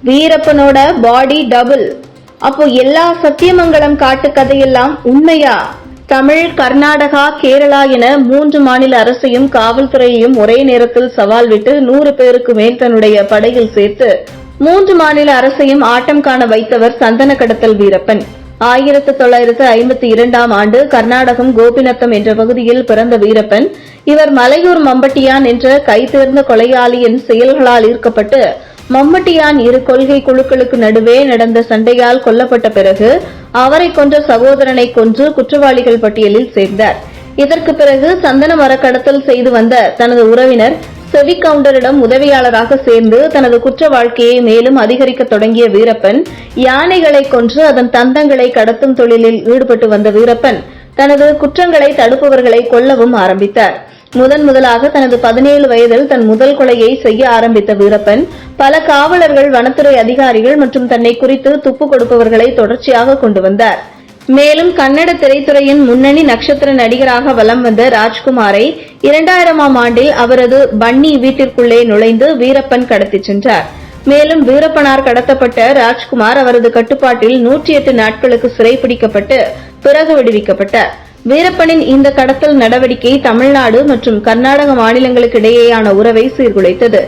வீரப்பனோட பாடி double. அப்போ எல்லா சத்தியமங்கலம் காட்டு கதையெல்லாம் உண்மையா? தமிழ், கர்நாடகா, கேரளா என 3 மாநில அரசையும் காவல்துறையையும் ஒரே நேரத்தில் சவால் விட்டு 100 பேருக்கு மேல் தன்னுடைய படையில் சேர்த்து 3 மாநில அரசையும் ஆட்டம் காண வைத்தவர் சந்தன கடத்தல் வீரப்பன். 1952ஆம் ஆண்டு கர்நாடகம் கோபிநத்தம் என்ற பகுதியில் பிறந்த வீரப்பன், இவர் மலையூர் மம்பட்டியான் என்ற கைதேர்ந்த கொலையாளியின் செயல்களால் ஈர்க்கப்பட்டு மம்பட்டியான் இரு கொள்கை குழுக்களுக்கு நடுவே நடந்த சண்டையால் கொல்லப்பட்ட பிறகு அவரை கொன்ற சகோதரனை கொன்று குற்றவாளிகள் பட்டியலில் சேர்ந்தார். இதற்கு பிறகு சந்தன மர கடத்தல் செய்து வந்த தனது உறவினர் செவி கவுண்டரிடம் உதவியாளராக சேர்ந்து தனது குற்ற வாழ்க்கையை மேலும் அதிகரிக்க தொடங்கிய வீரப்பன், யானைகளை கொன்று அதன் தந்தங்களை கடத்தும் தொழிலில் ஈடுபட்டு வந்த வீரப்பன் தனது குற்றங்களை தடுப்பவர்களை கொல்லவும் ஆரம்பித்தார். முதலாக தனது 17 வயதில் தன் முதல் கொலையை செய்ய ஆரம்பித்த வீரப்பன் பல காவலர்கள், வனத்துறை அதிகாரிகள் மற்றும் தன்னை குறித்து துப்பு கொடுப்பவர்களை தொடர்ச்சியாக கொண்டு வந்தார். மேலும் கன்னட திரைத்துறையின் முன்னணி நட்சத்திர நடிகராக வலம் வந்த ராஜ்குமாரை 2000ஆம் ஆண்டில் அவரது பன்னி வீட்டிற்குள்ளே நுழைந்து வீரப்பன் கடத்திச் சென்றார். மேலும் வீரப்பனார் கடத்தப்பட்ட ராஜ்குமார் அவரது கட்டுப்பாட்டில் 108 நாட்களுக்கு சிறைப்பிடிக்கப்பட்டு பிறகு விடுவிக்கப்பட்டார். வீரப்பனின் இந்த கடத்தல் நடவடிக்கை தமிழ்நாடு மற்றும் கர்நாடக மாநிலங்களுக்கு இடையேயான உறவை சீர்குலைத்தது.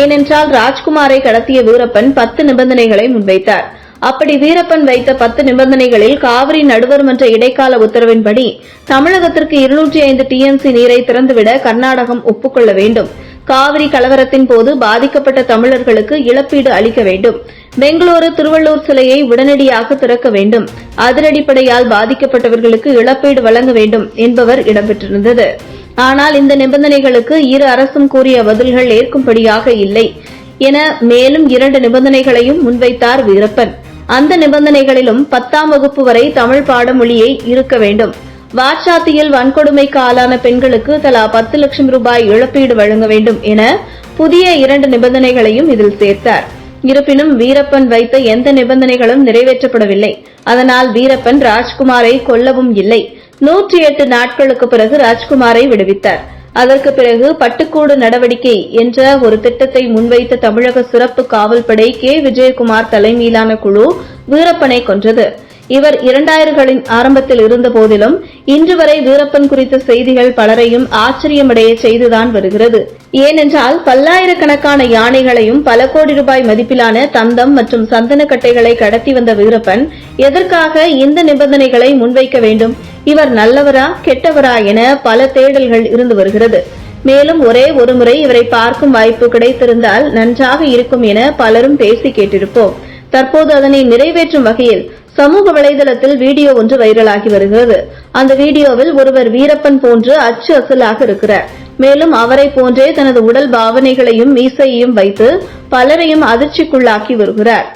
ஏனென்றால் ராஜ்குமாரை கடத்திய வீரப்பன் 10 நிபந்தனைகளை முன்வைத்தார். அப்படி வீரப்பன் வைத்த 10 நிபந்தனைகளில் காவிரி நடுவர் மன்ற இடைக்கால உத்தரவின்படி தமிழகத்திற்கு 205 TMC நீரை திறந்துவிட கர்நாடகம் ஒப்புக்கொள்ள வேண்டும், காவிரி கலவரத்தின் போது பாதிக்கப்பட்ட தமிழர்களுக்கு இழப்பீடு அளிக்க வேண்டும், பெங்களூரு திருவள்ளூர் சிலையை உடனடியாக திறக்க வேண்டும், அதனடிப்படையால் பாதிக்கப்பட்டவர்களுக்கு இழப்பீடு வழங்க வேண்டும் என்பவர் இடம்பெற்றிருந்தது. ஆனால் இந்த நிபந்தனைகளுக்கு இரு அரசும் கூறிய பதில்கள் ஏற்கும்படியாக இல்லை என மேலும் 2 நிபந்தனைகளையும் முன்வைத்தார் வீரப்பன். அந்த நிபந்தனைகளிலும் 10ஆம் வகுப்பு வரை தமிழ் பாடமொழியை இருக்க வேண்டும், வாச்சாத்தியில் வன்கொடுமைக்கு ஆளான பெண்களுக்கு தலா 10 லட்சம் ரூபாய் இழப்பீடு வழங்க வேண்டும் என புதிய 2 நிபந்தனைகளையும் இதில் சேர்த்தார். இருப்பினும் வீரப்பன் வைத்த எந்த நிபந்தனைகளும் நிறைவேற்றப்படவில்லை. அதனால் வீரப்பன் ராஜ்குமாரை கொல்லவும் இல்லை. 108 நாட்களுக்கு பிறகு ராஜ்குமாரை விடுவித்தார். அதற்கு பிறகு பட்டுக்கூடு நடவடிக்கை என்ற ஒரு திட்டத்தை முன்வைத்த தமிழக சிறப்பு காவல்படை விஜயகுமார் தலைமையிலான குழு வீரப்பனை கொன்றது. இவர் 2000களின் ஆரம்பத்தில் இருந்த போதிலும் இன்று வரை வீரப்பன் குறித்த செய்திகள் பலரையும் ஆச்சரியமடைய செய்துதான் வருகிறது. ஏனென்றால் பல்லாயிரக்கணக்கான யானைகளையும் பல கோடி ரூபாய் மதிப்பிலான தந்தம் மற்றும் சந்தனக்கட்டைகளை கடத்தி வந்த வீரப்பன் எதற்காக இந்த நிபந்தனைகளை முன்வைக்க வேண்டும்? இவர் நல்லவரா கெட்டவரா என பல தேடல்கள் இருந்து வருகிறது. மேலும் ஒரே ஒரு முறை இவரை பார்க்கும் வாய்ப்பு கிடைத்திருந்தால் நன்றாக இருக்கும் என பலரும் பேசி கேட்டிருப்போம். தற்போது அதனை நிறைவேற்றும் வகையில் சமூக வலைதளத்தில் வீடியோ ஒன்று வைரலாகி வருகிறது. அந்த வீடியோவில் ஒருவர் வீரப்பன் போன்று அச்சு அசலாக இருக்கிறார். மேலும் அவரை போன்றே தனது உடல் பாவனைகளையும் மீசையையும் வைத்து பலரையும் அதிர்ச்சிக்குள்ளாக்கி வருகிறார்.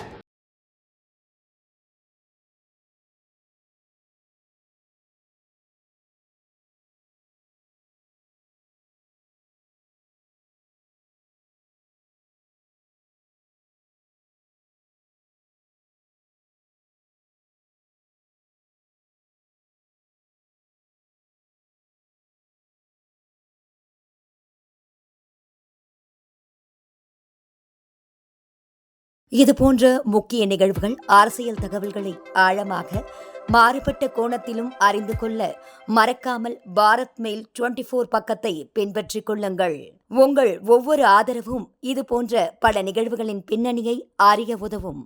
இதுபோன்ற முக்கிய நிகழ்வுகள், அரசியல் தகவல்களை ஆழமாக மாறுபட்ட கோணத்திலும் அறிந்து கொள்ள மறக்காமல் பாரத் மெயில் 24 பக்கத்தை பின்பற்றிக் கொள்ளுங்கள். உங்கள் ஒவ்வொரு ஆதரவும் இதுபோன்ற பல நிகழ்வுகளின் பின்னணியை அறிய உதவும்.